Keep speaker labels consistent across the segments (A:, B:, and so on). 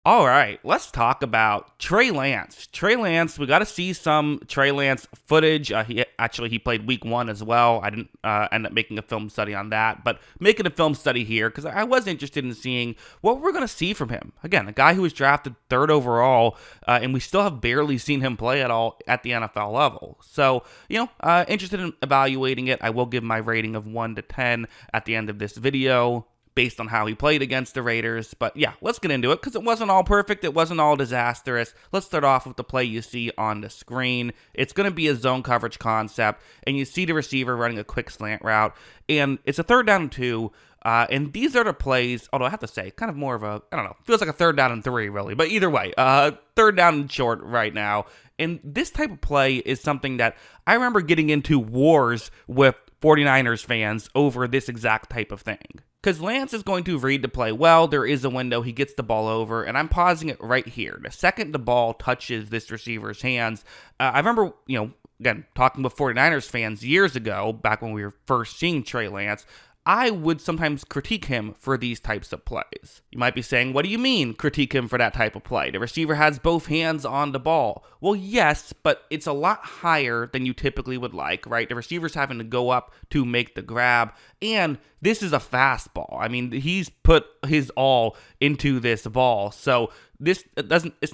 A: All right, let's talk about Trey Lance. Trey Lance, we got to see some Trey Lance footage. He played week 1 as well. I didn't end up making a film study on that, but making a film study here because I was interested in seeing what we're going to see from him. Again, a guy who was drafted 3rd overall, and we still have barely seen him play at all at the NFL level. So, interested in evaluating it. I will give my rating of 1 to 10 at the end of this video, based on how he played against the Raiders. But yeah, let's get into it because it wasn't all perfect. It wasn't all disastrous. Let's start off with the play you see on the screen. It's going to be a zone coverage concept, and you see the receiver running a quick slant route, and it's a 3rd down and 2. And these are the plays, although I have to say, kind of more of a, I don't know, feels like a 3rd down and 3, really. But either way, 3rd down and short right now. And this type of play is something that I remember getting into wars with 49ers fans over this exact type of thing. Because Lance is going to read the play well, there is a window, he gets the ball over, and I'm pausing it right here. The second the ball touches this receiver's hands, I remember, again, talking with 49ers fans years ago, back when we were first seeing Trey Lance, I would sometimes critique him for these types of plays. You might be saying, what do you mean critique him for that type of play? The receiver has both hands on the ball. Well, yes, but it's a lot higher than you typically would like, right? The receiver's having to go up to make the grab, and this is a fastball. I mean, he's put his all into this ball, so it's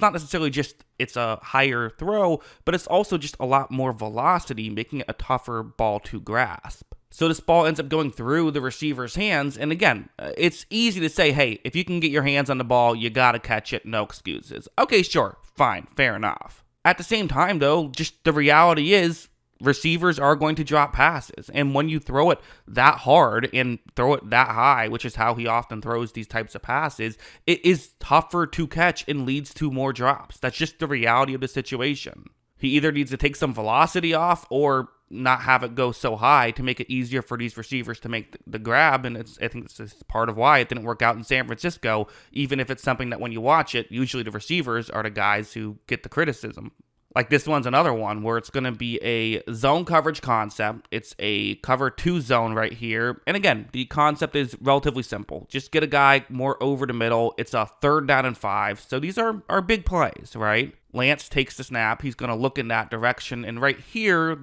A: not necessarily just it's a higher throw, but it's also just a lot more velocity, making it a tougher ball to grasp. So this ball ends up going through the receiver's hands, and again, it's easy to say, hey, if you can get your hands on the ball, you gotta catch it, no excuses. Okay, sure, fine, fair enough. At the same time, though, just the reality is, receivers are going to drop passes, and when you throw it that hard and throw it that high, which is how he often throws these types of passes, it is tougher to catch and leads to more drops. That's just the reality of the situation. He either needs to take some velocity off or not have it go so high to make it easier for these receivers to make the grab, and I think it's part of why it didn't work out in San Francisco, even if it's something that when you watch it, usually the receivers are the guys who get the criticism. Like this one's another one where it's going to be a zone coverage concept. It's a cover 2 zone right here. And again, the concept is relatively simple. Just get a guy more over the middle. It's a 3rd down and 5. So these are big plays, right? Lance takes the snap. He's going to look in that direction. And right here,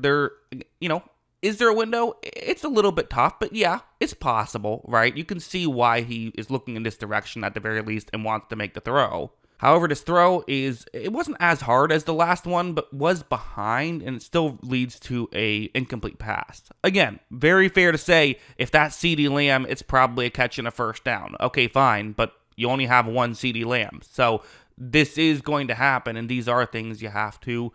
A: is there a window? It's a little bit tough, but yeah, it's possible, right? You can see why he is looking in this direction at the very least and wants to make the throw. However, this throw it wasn't as hard as the last one, but was behind, and it still leads to a incomplete pass. Again, very fair to say, if that's CeeDee Lamb, it's probably a catch and a 1st down. Okay, fine, but you only have one CeeDee Lamb. So this is going to happen, and these are things you have to,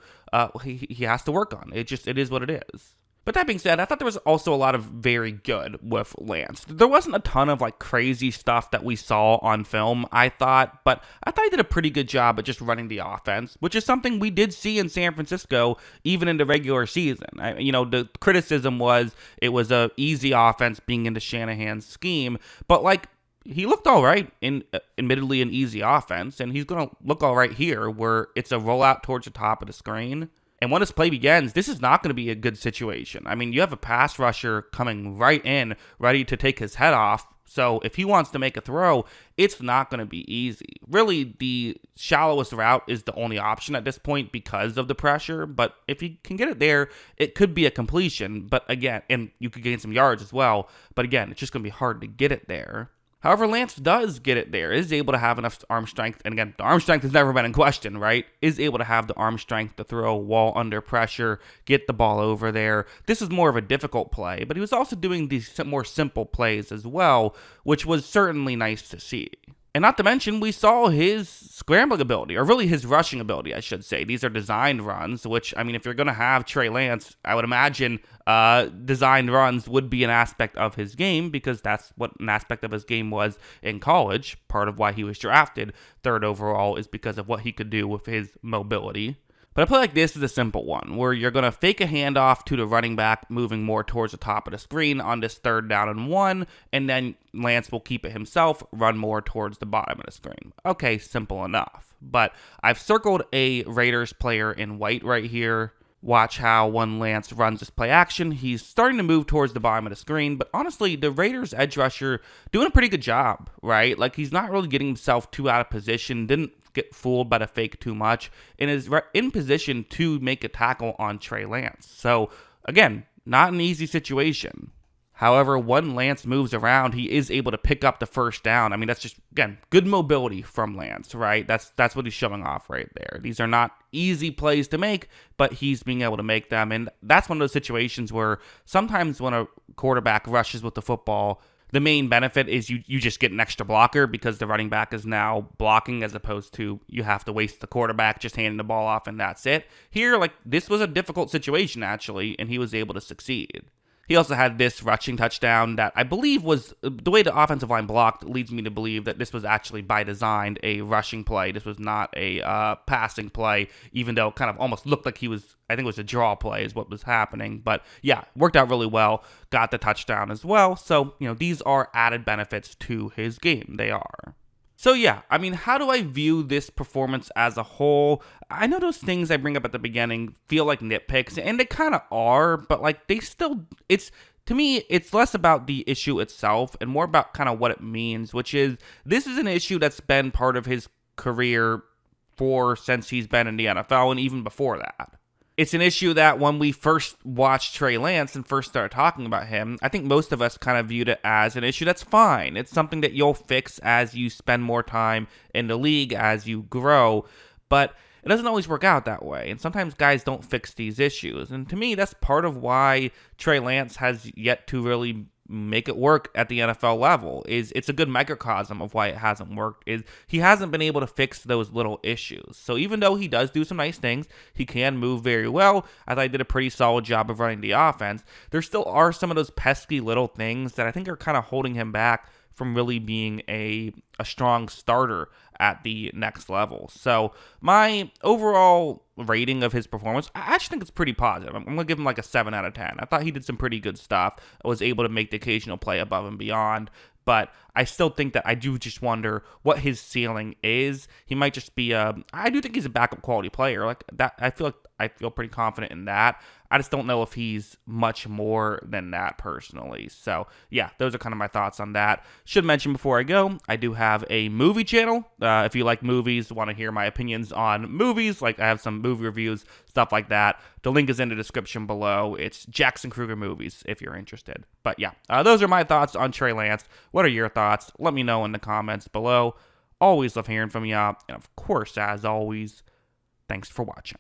A: he has to work on. It is what it is. But that being said, I thought there was also a lot of very good with Lance. There wasn't a ton of crazy stuff that we saw on film, I thought, but I thought he did a pretty good job at just running the offense, which is something we did see in San Francisco, even in the regular season. The criticism was it was a easy offense being into Shanahan's scheme, but he looked all right in admittedly an easy offense, and he's going to look all right here where it's a rollout towards the top of the screen. And when this play begins, this is not going to be a good situation. I mean, you have a pass rusher coming right in, ready to take his head off. So if he wants to make a throw, it's not going to be easy. Really, the shallowest route is the only option at this point because of the pressure. But if he can get it there, it could be a completion. But again, and you could gain some yards as well. But again, it's just going to be hard to get it there. However, Lance does get it there, is able to have enough arm strength, and again, the arm strength has never been in question, right? Is able to have the arm strength to throw while under pressure, get the ball over there. This is more of a difficult play, but he was also doing these more simple plays as well, which was certainly nice to see. And not to mention, we saw his scrambling ability, or really his rushing ability, I should say. These are designed runs, which, I mean, if you're going to have Trey Lance, I would imagine designed runs would be an aspect of his game, because that's what an aspect of his game was in college. Part of why he was drafted 3rd overall is because of what he could do with his mobility. But a play like this is a simple one, where you're going to fake a handoff to the running back, moving more towards the top of the screen on this 3rd down and 1, and then Lance will keep it himself, run more towards the bottom of the screen. Okay, simple enough. But I've circled a Raiders player in white right here. Watch how when Lance runs this play action, he's starting to move towards the bottom of the screen, but honestly, the Raiders edge rusher doing a pretty good job, right? He's not really getting himself too out of position, didn't get fooled by the fake too much and is in position to make a tackle on Trey Lance. So, again, not an easy situation. However, when Lance moves around, he is able to pick up the first down. I mean, that's just, again, good mobility from Lance, right? That's what he's showing off right there. These are not easy plays to make, but he's being able to make them. And that's one of those situations where sometimes when a quarterback rushes with the football, the main benefit is you just get an extra blocker because the running back is now blocking, as opposed to you have to waste the quarterback just handing the ball off and that's it. Here, like, this was a difficult situation, actually, and he was able to succeed. He also had this rushing touchdown that I believe was, the way the offensive line blocked leads me to believe that this was actually by design a rushing play. This was not a passing play, even though it kind of almost looked like I think it was a draw play is what was happening. But yeah, worked out really well, got the touchdown as well. So, these are added benefits to his game. They are. So yeah, I mean, how do I view this performance as a whole? I know those things I bring up at the beginning feel like nitpicks, and they kind of are, but like to me, it's less about the issue itself and more about kind of what it means, which is this is an issue that's been part of his career since he's been in the NFL and even before that. It's an issue that when we first watched Trey Lance and first started talking about him, I think most of us kind of viewed it as an issue that's fine. It's something that you'll fix as you spend more time in the league, as you grow, but it doesn't always work out that way. And sometimes guys don't fix these issues. And to me, that's part of why Trey Lance has yet to really make it work at the NFL level. It's a good microcosm of why it hasn't worked, is he hasn't been able to fix those little issues. So even though he does do some nice things, he can move very well. I thought he did a pretty solid job of running the offense. There still are some of those pesky little things that I think are kind of holding him back from really being a strong starter at the next level. So my overall rating of his performance, I actually think it's pretty positive. I'm going to give him like a 7 out of 10. I thought he did some pretty good stuff. I was able to make the occasional play above and beyond, but I still think that I do just wonder what his ceiling is. He might just be I do think he's a backup quality player. Like that, I feel pretty confident in that. I just don't know if he's much more than that personally. So yeah, those are kind of my thoughts on that. Should mention before I go, I do have a movie channel. If you like movies, want to hear my opinions on movies, like I have some movie reviews, stuff like that. The link is in the description below. It's Jackson Kruger Movies if you're interested. But yeah, those are my thoughts on Trey Lance. What are your thoughts? Let me know in the comments below. Always love hearing from you. And of course, as always, thanks for watching.